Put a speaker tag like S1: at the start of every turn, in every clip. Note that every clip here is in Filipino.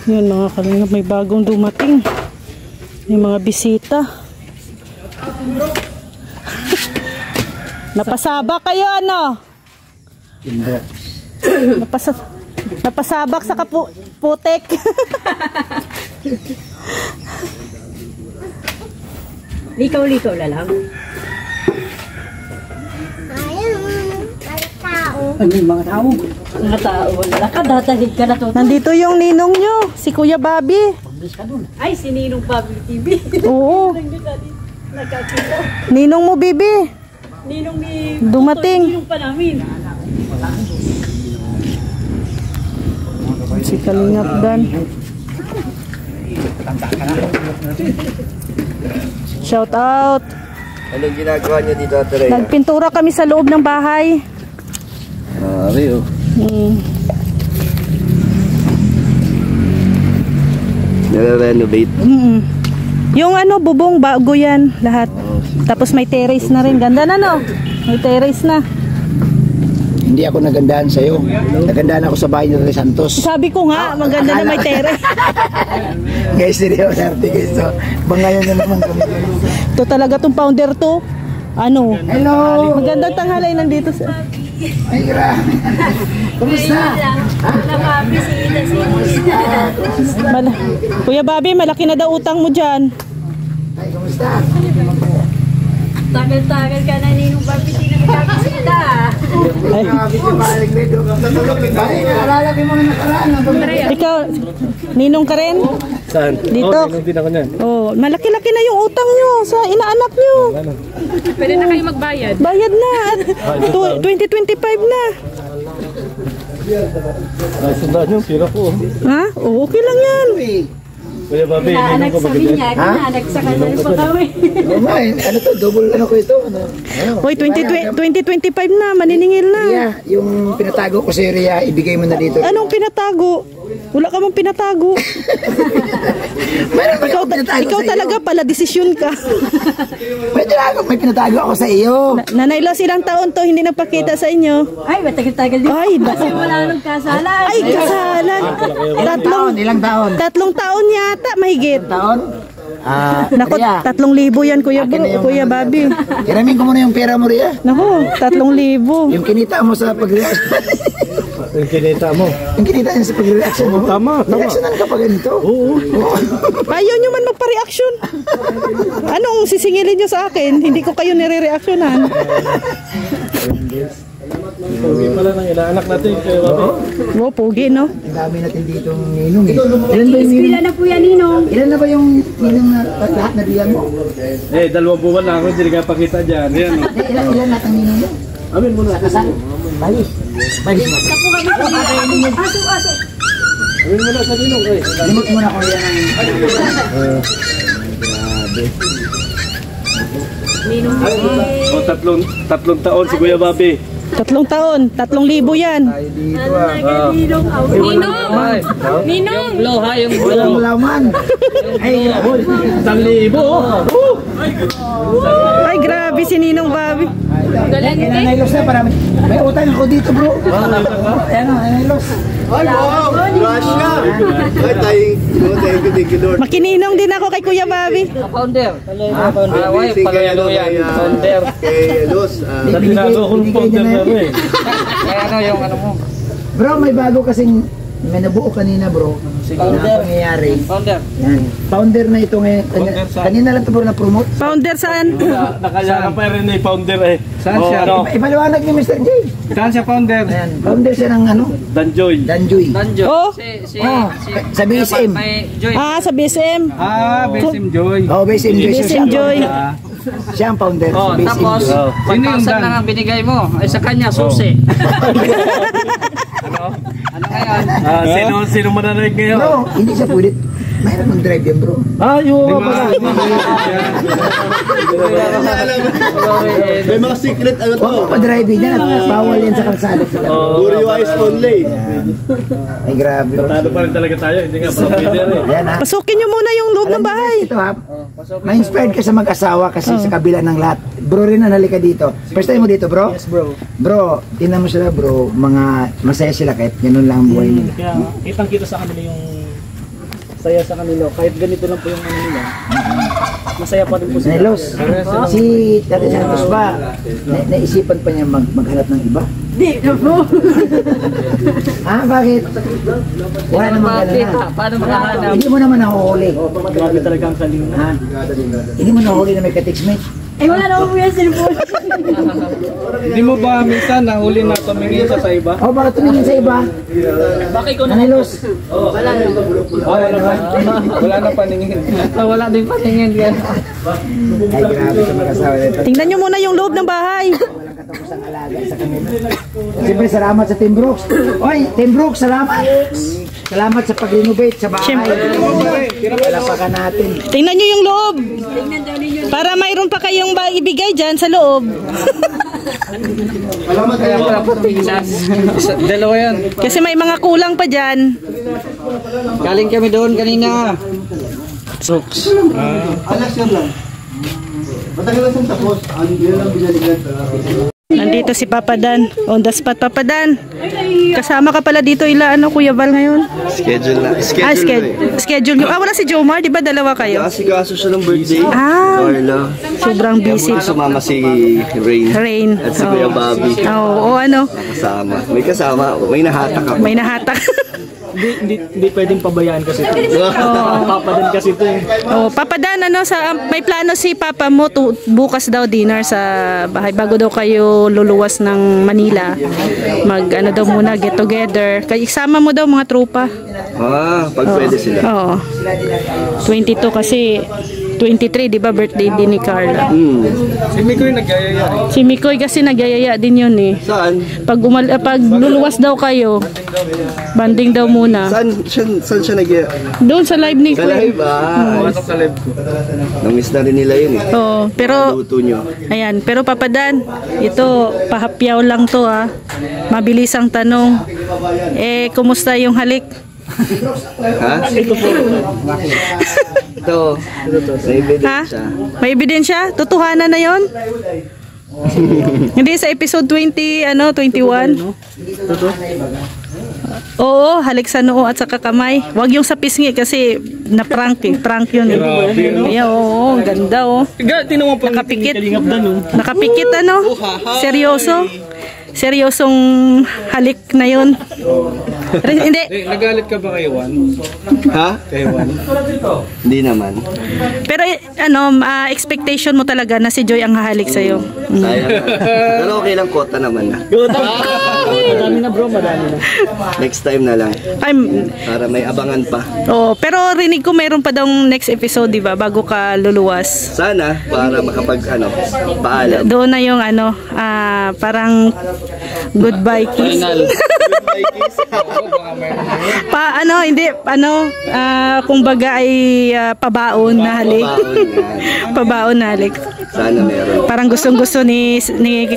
S1: Yan mga kalingap, may bagong dumating. May mga bisita. Napasabak kayo ano? Napasabak sa putek.
S2: Likaw-likaw na lang. Ano yung mga tao? Mga tao. Nakadatalig ka na to.
S1: Nandito yung ninong nyo, si Kuya Bobby.
S2: Ay, si Ninong Bobby TV.
S1: Oo. Ninong mo, Bibi.
S2: Ninong ni...
S1: Dumating.
S2: Ninong pa namin.
S1: Si Kalingap Dan. Shout out.
S3: Anong ginagawa niyo dito, Tere?
S1: Nagpintura kami sa loob ng bahay.
S3: Rio. Nare-renovate.
S1: Yung ano, bubong, bago yan, lahat. Tapos may terrace na rin. Ganda na, no? May terrace na.
S4: Hindi ako nagandahan sa'yo. Nagandahan ako sa bahay ni Santos.
S1: Sabi ko nga, maganda na may terrace.
S4: Guys, hindi ako narte guys. So, bangayan na naman kami.
S1: Ito talaga tong founder to. Ano?
S4: Hello!
S1: Magandang tanghalay nandito sa...
S4: Ay, grabe. Kumusta?
S1: Kuya Bobby, malaki na daw utang mo dyan.
S4: Ay, kumusta?
S2: Tagal-tagal ka na Ninong Bobby, di na magkakasita.
S4: Ay, grabe ka ba? Ay, nalalaki mo na nakaraan.
S1: Ikaw, ninong ka rin?
S3: Saan?
S1: Dito.
S3: Ninong din ako niyan.
S1: Oh, malaki-laki na yung utang nyo sa inaanak nyo.
S2: Pwede na kayo magbayad.
S1: Bayad na. At 2025 na.
S3: Ay, sundaan yung pira ko.
S1: Ha? Oh, okay lang yan.
S3: Kuya Bobby,
S2: Inaanak sa minya, inaanak sa kanya pa kami.
S4: Ano to? Double ano ko ito?
S1: Hoy, 2025 na. Maniningil na.
S4: Ria, yung pinatago ko sa Ria, ibigay mo na dito.
S1: Anong pinatago? Wala ka mong pinatago. Ikaw talaga pala, desisyon ka.
S4: May pinatago ako sa iyo.
S1: Nanay Los, ilang taon to hindi nagpakita sa inyo?
S2: Ay, matagal-tagal din.
S1: Ay,
S2: Kasi wala nang kasalan.
S1: Ay, kasalan.
S4: Ilang taon?
S1: 3 taon yata, mahigit.
S4: Taon?
S1: Nako,
S4: Ria,
S1: 3,000 yan, Kuya Kuya Bobby.
S4: Hiramin ko muna yung pera mo, Ria.
S1: Nako, 3,000.
S4: Yung kinita mo sa pag-reaction.
S3: Yung kinita mo.
S4: Yung kinita niya sa pag-reaction mo.
S3: Tama.
S4: Reactionan ka pa ganito.
S3: Oo.
S1: Ayaw nyo man magpa-reaction. Anong sisingilin nyo sa akin? Hindi ko kayo nire-reactionan.
S3: Pogi pala ng inaanak natin, Kuya Bobby.
S1: Wow, pogi, no?
S4: Ang dami natin dito ng ninong eh. Ilan ba yung ninong?
S2: Ilan na po yan, Ninong?
S4: Ilan na ba yung ninong na lahat na diyan mo?
S3: Eh, 2 buwan lang ako, hindi ka pakita dyan. Yan.
S4: Ilan lahat ang ninong mo?
S3: Amin muna.
S4: Kasal? Balis. Balis mo.
S2: Tapo kami po. Aso.
S3: Amin muna sa ninong.
S4: Limot mo na kung yan ang...
S3: Grabe.
S2: Ninong
S3: O, tatlong taon si Kuya Bobby.
S1: 3 taon, 3,000 yan.
S4: Tayo dito ah.
S2: Ninong! Ninong!
S4: Walang laman. Ay, hol.
S3: 1,000.
S1: Ay, grabe si Ninong Bobby.
S4: Nanaylos na para may utang ako dito bro. Ayan o, nanaylos.
S3: Ay, wow! Russia! Ay, thank you, Lord.
S1: Makininong din ako kay Kuya Bobby.
S5: Founder.
S3: Blessing kay
S5: Founder.
S3: Kay Luz.
S4: Tinago akong founder na
S3: rin.
S5: Kaya ano yung ano mo?
S4: Bro, may bago kasing may nabuo kanina bro. Na pangyayari.
S5: Founder.
S4: Yan. Founder na ito ngayon. Kanina lang ito bro na-promote.
S1: Founder saan?
S3: Nakaya pa rin ni founder eh.
S5: Saan siya?
S4: Ipaliwanag ni Mr. J.
S5: Saan siya founder?
S4: Ayan. Founder siya ng ano?
S3: Danjoy.
S4: Danjoy.
S5: Danjo.
S1: Oh.
S4: Sa BSM.
S5: May Joy.
S1: Sa BSM.
S5: BSM Joy.
S4: Oh, BSM Joy.
S1: BSM Joy.
S4: Siya ang founder.
S5: Oh,
S4: sa BSM
S5: tapos
S4: Joy.
S5: 1,000 lang ang binigay mo. Ay sa kanya susi. Ano? Ano ngayon?
S3: Sino mananaig ngayon?
S4: Bro, hindi siya pwede. Mahirap mag-drive yan, bro.
S3: Yung pala. May mga secret ano to.
S4: Huwag pa-driving yan. Bawal yan sa kalsada.
S3: Puri wise only.
S4: Ay, grabe.
S6: Talo pa rin talaga tayo, hindi nga pang-leader eh.
S4: Yan, ha.
S1: Pasukin nyo muna yung loob ng bahay.
S4: Ito, ha. Ma-inspired ka sa mag-asawa kasi sa kabila ng lahat. Bro rin, halika dito. First time mo dito, bro?
S6: Yes, bro.
S4: Bro, tingnan mo sila, bro. Mga masaya sila kahit ganun lang ang buhay nila.
S6: Kaya kitang-kita sa kanila yung saya sa kanila. Kahit ganito lang po yung ano nila. Masaya pa rin po sila.
S4: Nelos, si Tati Santos ba, naisipan pa niya maghanap ng iba?
S2: Di na po.
S4: Ah, bakit? Wala namang gano'n na.
S2: Paano makahanap?
S4: Hindi mo naman nahuhuli.
S6: Grabe talaga ang kalinga.
S4: Ha? Hindi mo nahuhuli na may ka-text-mate?
S2: Eh wala na po yung cellphone.
S5: Hindi mo ba minsan nahuli na tumingin siya sa iba?
S4: O, baka tumingin sa iba?
S6: Bakit ko
S4: Nelos,
S5: Wala na paningin. Wala din paningin yan.
S4: ay grabe sa mag-asawa nito.
S1: Tingnan nyo muna yung loob ng bahay.
S4: Walang katapusang alaga sa kanila. Siyempre, salamat sa Team Brooks. Oy, Team Brooks, salamat. Salamat sa pag-renovate sa bahay.
S1: Siyempre.
S4: Palapakan natin.
S1: Tingnan nyo yung loob. Para mayroon pa kayong ibigay dyan sa loob.
S5: Dalawa yan.
S1: Kasi may mga kulang pa dyan.
S5: Galing kami doon kanina. Soks.
S3: Alas yan lang. Matagal lang siyang tapos. Ano yun lang binaligan.
S1: Nandito si Papa Dan. On the spot, Papa Dan. Kasama ka pala dito Kuya Val ngayon?
S3: Schedule na.
S1: Schedule nyo. Wala si Jomar, di ba dalawa kayo?
S3: Kasi kaso siya ng birthday.
S1: Ah,
S3: Carla.
S1: sobrang busy.
S3: Sumama si Rain.
S1: Rain.
S3: At si Kuya Bobby.
S1: Oo, ano?
S3: Kasama. May kasama. May nahatak ako.
S1: May nahatak.
S6: Hindi pwedeng pabayaan kasi ito. Papa din kasi ito eh.
S1: Oh, Papa Dan, may plano si Papa mo bukas daw dinner sa bahay bago daw kayo luluwas ng Manila. Daw muna get together. Kaya isama mo daw mga tropa.
S3: Pag pwede sila.
S1: Oo. 22 kasi 23, di ba birthday din ni Carla.
S5: Si Mikoy nagyayaya.
S1: Si Mikoy kasi nagyayaya din yun eh.
S3: Saan?
S1: Pag luluwas daw kayo, banding daw muna.
S3: Saan siya
S1: Doon sa live ni
S3: Sa
S1: Kuya.
S3: live ba?
S5: Sa live ko.
S3: Namiss na rin nila yun eh.
S1: Oo, pero
S3: Luto nyo.
S1: ayan, pero Papa Dan, ito pahapyaw lang to Mabilis ang tanong. Kumusta yung halik?
S3: Ha? Ito po. Ito. May ebidensya.
S1: May ebidensya? Tutuhanan na 'yon? Hindi sa episode 21. Oo, halik sa noo at sa kakamay. Huwag yung sa pisngi kasi na-prank prank yun eh. Ayan, oo, ganda
S6: Tinuwan pa
S1: Nakapikit.
S6: kalingap na nun.
S1: Nakapikit Seryoso. Seryosong halik na yun. Hindi.
S5: Nagalit ka ba kay Juan?
S3: Ha?
S5: Kay Juan?
S3: Hindi naman.
S1: Pero expectation mo talaga na si Joy ang hahalik sa'yo.
S3: Sayang. Pero okay lang, kota naman na.
S6: Madami na bro, madami na.
S3: Next time na lang. Para may abangan pa.
S1: Pero rinig ko mayroon pa daw next episode, di ba? Bago ka luluwas.
S3: Sana, para paalam.
S1: Doon na yung parang goodbye kiss. Kumbaga ay pabaon na halik. Pabaon na halik.
S3: Sana meron.
S1: Parang gustong-gusto ni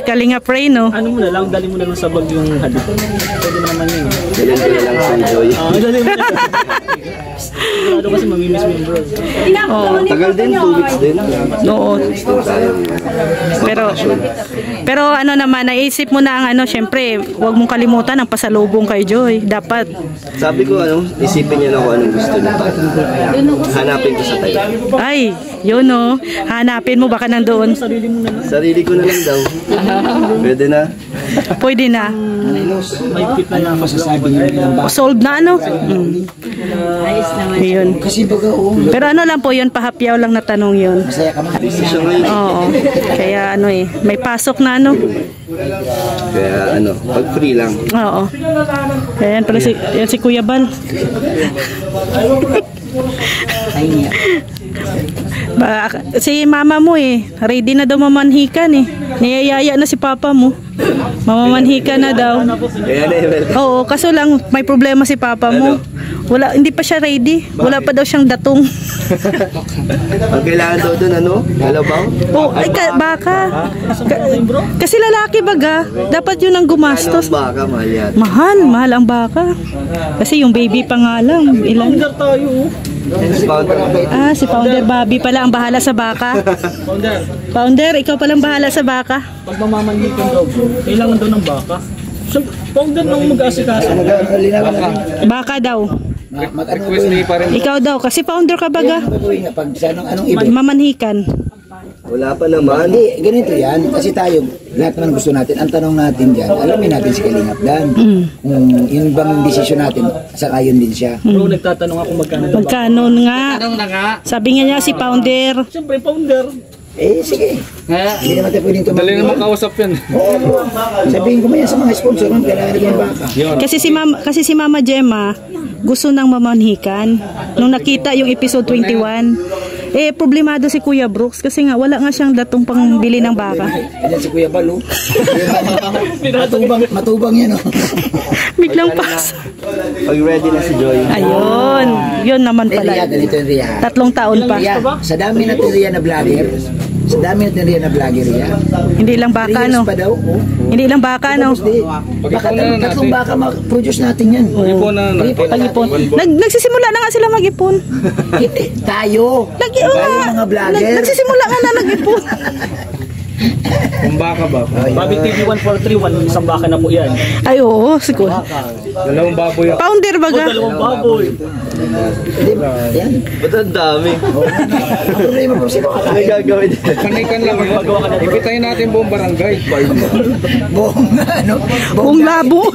S1: Kalinga Pray, no?
S6: Ano mo na lang, dali mo na lang sa bag yung halik. Pwede naman yun.
S3: Dalhin ko na lang si Joy.
S6: Dali mo na. Sigurado kasi mamimiss mo yung bro.
S3: Tagal din, 2 weeks din.
S1: Oo.
S3: Next din tayo.
S1: Pero naman, naisip mo na ang syempre, huwag mong kalimutan ang pasalubong kay Joy. Dapat.
S3: Sabi ko, isipin niyo na kung anong gusto niyo. Hanapin ko sa tayo.
S1: Ay, yun hanapin mo baka nandoon.
S3: Sarili ko na lang daw. Pwede na.
S1: Pwede na.
S6: May fit na lang masasabi niyo.
S1: Solved na
S2: Ayos naman.
S1: Yun. Pero lang po yun, pahapyaw lang na tanong yun.
S3: Busy siya ngayon.
S1: Oo. Kaya may pasok na
S3: Kaya pag free lang.
S1: Oo. Ayan pala si Kuya Bal. Si mama mo ready na daw mamanhikan niyayaya na si papa mo. Mamamanhikan na daw.
S3: Kaya na, Emel.
S1: Oo, kaso lang may problema si papa mo. Wala, hindi pa siya ready. Wala pa daw siyang datong.
S3: Ang kailangan daw doon, ano? Kalabaw?
S1: Oh, ay, baka. Kasi lalaki baga, dapat yun ang gumastos.
S3: Ano ang baka, mahal yan?
S1: Mahal ang baka. Kasi yung baby pa nga lang. Ilan? Si Founder Bobby pala ang bahala sa baka. Founder, ikaw palang bahala sa baka.
S6: Pag mamamanhikan daw bro, kailangan daw ng baka. Siyempre, Founder nang mag-asikaso.
S1: Baka daw.
S5: Request ni pa rin.
S1: Ikaw daw, kasi Founder ka baga.
S4: Pag sa anong event.
S1: Mamanhikan.
S3: Wala pa naman.
S4: Hindi, ganito yan. Kasi tayo, lahat naman gusto natin. Ang tanong natin dyan, alamin natin si Kalingap Dan. Yun bang desisyon natin, saka yun din siya.
S6: Bro, nagtatanong ako magkano daw baka.
S1: Magkano nga? Sabi nga niya si Founder.
S6: Siyempre, Founder.
S4: Sige. Hindi naman tayo pwedeng
S5: Dali
S4: tumawag.
S5: naman kausap yan.
S4: Sabihin ko mo yan sa mga sponsor, kailangan nila yung baka.
S1: Kasi si Mama Gemma gusto nang mamanhikan. Nung nakita yung episode 21, problemado si Kuya Brooks kasi nga wala nga siyang datong pangbili ng baka.
S4: Ayan si Kuya Balo. matubang yan, oh.
S1: Biglang pas.
S3: Pag ready na si Joy.
S1: Ayun. Yun naman
S4: Ria,
S1: pala.
S4: ganito yung Ria.
S1: 3 taon pa.
S4: Ria, sa dami natin Ria na vlogger, Ria,
S1: Hindi lang
S4: 3
S1: baka,
S4: years
S1: no?
S4: pa daw, oh.
S1: Hindi lang baka, no?
S4: Baka tatlong baka mag-produce natin yan.
S5: Ipon na natin.
S1: Pag-ipon. Nagsisimula na nga sila mag-ipon.
S4: Hindi, tayo.
S1: Tayo
S4: mga vlogger.
S1: Nagsisimula nga na nag-ipon.
S5: Kung baka ba?
S6: Bobby TV 1431, isang baka na po yan.
S1: Ay, oo. Siguro.
S5: Dalawang baboy.
S1: Founder baga.
S6: Dalawang baboy.
S4: Yan.
S3: Ba't ang dami?
S4: Ang problema po, sino
S3: Ano
S4: kakain?
S3: gagawin din?
S5: Panikan lang yun. Ipitayin natin buong barangay.
S4: Buong, ano?
S1: Buong labo.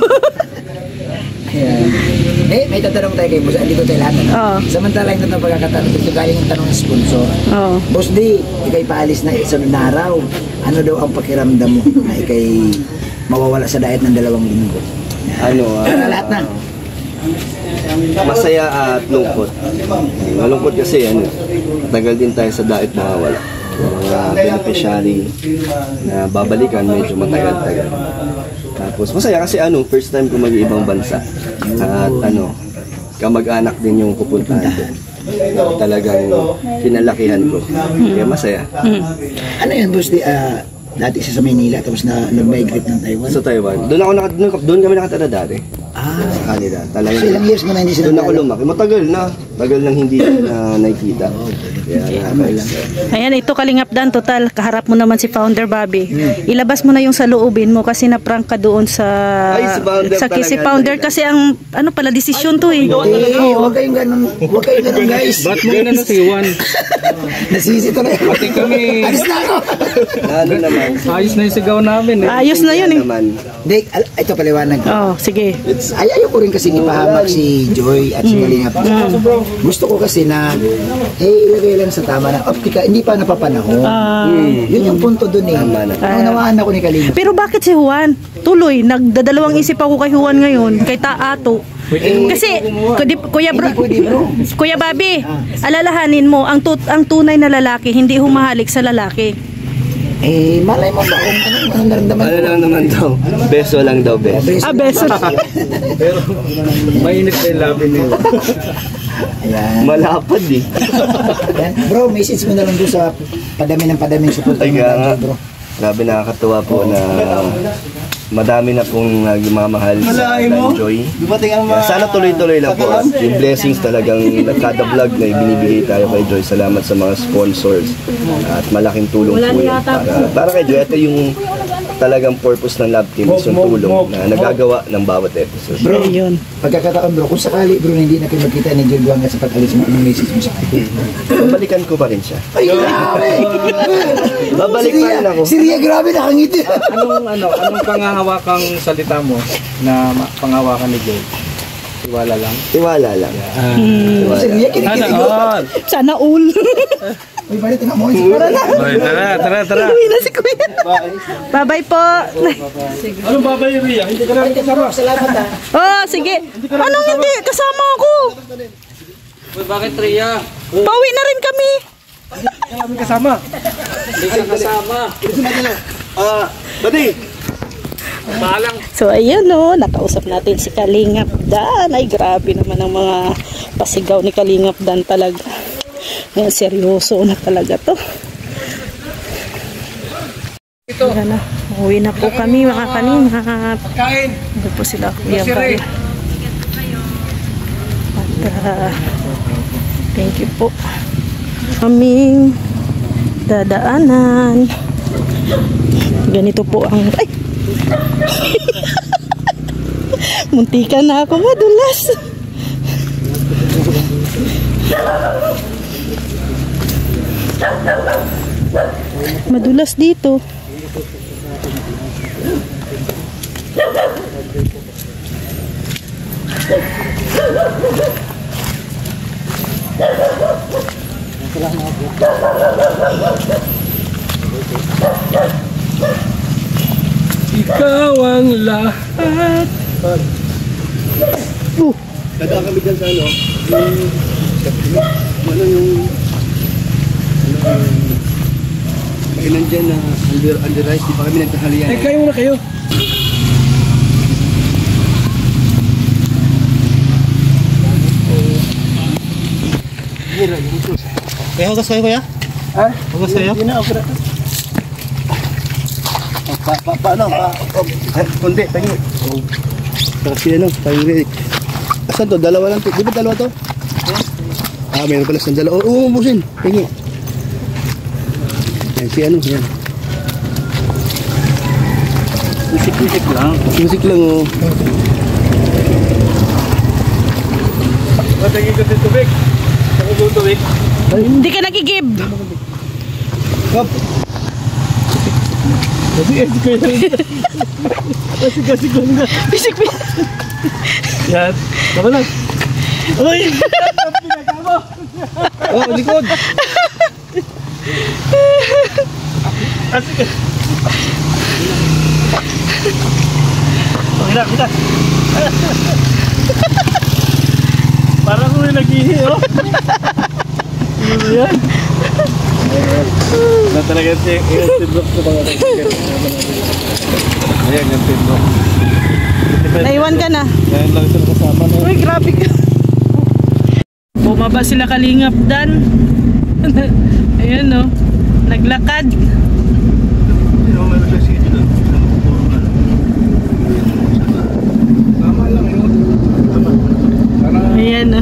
S4: Ayan. May tatanong tayo kay Boss. Andito tayo lahat.
S1: Oo.
S4: Samantala yung tatang pagkakatanong. Ito galing yung tanong ng sponsor.
S1: Oo.
S4: Boss D, ikay paalis na sunod na araw. Ano daw ang pakiramdam mo na ikay mawawala sa diet ng 2 linggo?
S3: Ano,
S4: Lahat na.
S3: masaya at lungkot. Malungkot kasi, ano, tagal din tayo sa diet mawawala. Mga beneficiary na babalikan, medyo matagal-tagal. Tapos masaya kasi first time ko mag-iibang bansa. At kamag-anak din yung pupuntahan ko. Talagang pinalakihan ko. Kaya masaya.
S4: Ano yan, Boss D? Dati siya sa Manila, tapos na nag-migrate ng Taiwan.
S3: Sa Taiwan. Doon kami nakatira dati. Sa kanila. Talagang
S4: So, ilang years mo na hindi sila
S3: doon ako lumaki. Matagal na. Tagal nang hindi na nakikita. Kaya
S1: Ayan, ito Kalingap Dan, total. Kaharap mo naman si Founder Bobby. Ilabas mo na yung sa loobin mo kasi na-prank ka doon sa...
S3: Ay, si Founder
S1: sa
S3: talaga.
S1: si Founder kasi ang, pala, desisyon to eh.
S4: Huwag kayong ganun. Huwag kayong ganun, guys.
S5: Ba't mo na nasiwan?
S4: Nasisi talaga.
S5: Pati kami.
S4: Alis na ako.
S3: ano naman.
S5: Ayos na yung sigaw namin eh.
S1: Ayos na yun eh.
S3: Naman.
S4: Hindi, ito paliwanag.
S1: Oh, sige.
S4: Ayaw ko rin kasi ipahamak si Joy at si Kalingap. Gusto ko kasi na ilagay lang sa tama na optika, hindi pa napapanahon. Yun yung punto dun eh. Nawaan ako ni Kalingap.
S1: Pero bakit si Juan? Tuloy, nagdadalawang isip ako kay Juan ngayon, kay Taato. Kasi, Kuya Bobby, alalahanin mo, ang tunay na lalaki, hindi humahalik sa lalaki.
S4: Malay mo ba kung anong naramdaman
S3: Ano
S4: ko?
S3: lang naman daw. Beso lang daw, beso.
S1: Beso.
S5: Mainit na yung labi nila.
S4: Ayan.
S3: Malapad eh.
S4: Ayan. Bro, message mo na lang doon sa padaming support.
S3: Ay nga. Grabe, nakakatuwa po na madami na pong nagmamahal sa Joy. Kaya sana tuloy-tuloy lang po. Yung blessings talagang kada vlog na ibinibigay tayo kay Joy. Salamat sa mga sponsors. At malaking tulong po yun. Para kay Joy, ito yung talagang purpose ng Love Team is yung tulong na nagagawa ng bawat episode.
S4: Bro, pagkakataon bro, kung sakali bro hindi na kayo magkita ni Joy Buanga sa pag-alis mo, anong message mo sa kanya?
S3: Babalikan ko pa rin siya.
S4: Ay, grabe!
S3: Babalik pa rin ako.
S4: Si Ria, grabe, nakangiti.
S5: Anong pangahawakang salita mo na panghawakan ni Joy? Tiwala lang.
S3: Tiwala lang.
S4: Si Ria, kinikilig mo.
S1: Sana all.
S4: Uy, balik na mo. Para na.
S5: Tara.
S1: Uwi na si Kuya. Bye-bye po.
S5: Anong babay, Ria? Hindi ka namin kasama.
S4: Salamat ha.
S1: Oh, sige. Anong hindi? Kasama ako.
S5: Bakit, Ria?
S1: Pauwi na rin kami.
S5: Kami kasama.
S3: Bati!
S5: Paalang.
S1: So ayun no, nakausap natin si Kalingap Dan. Ay grabe naman ang mga pasigaw ni Kalingap Dan talaga. Ngayon seryoso na talaga to. Ayan na, uwi na po kami mga Kalingap.
S5: Kain.
S1: Ito po sila Kuya Bal. At thank you po. Aming dadaanan. Ganito po ang... Ay! Muntikan na ako madulas. Madulas dito.
S5: Ikaw ang lahat.
S3: Dadaan kami dyan sa ano, kainan dyan na under rice, di pa kami nagkahalian.
S5: Ay, kayo muna kayo.
S3: Kaya hugas kayo kuya?
S5: Ha?
S3: Hugas kayo?
S5: Hindi na, okay.
S3: Paano? Kundi, tingin. Tapos si ano, pang-ririk. Asan to? Dalawa lang to. Di ba dalawa to? Ah, mayroon pala sa dalawa. Oo, busin. Tingin. Yan, si ano, yan.
S5: Musik lang.
S3: Musik lang, oh.
S5: Matagin ko sa tubig. Ako po tubig.
S1: Hindi ka nagigib.
S3: Kap.
S5: Kasi ko yan. Kasi ko na.
S1: Bisik.
S5: Yan. Tama lang. Uy!
S3: Oh, likod.
S5: Kasi ka. Kita. Parang kung may nag-ihi, oh. Ano yan? Na talaga siya yung tidlock ko mga kaibigan. Ayan, yung tidlock.
S1: Naiwan ka na.
S5: Ngayon lang sila kasama na.
S1: Uy, grabe ka. Bumaba sila Kalingap Dan. Ayan no. Naglakad.
S5: Tama lang yun.
S1: Ayan no.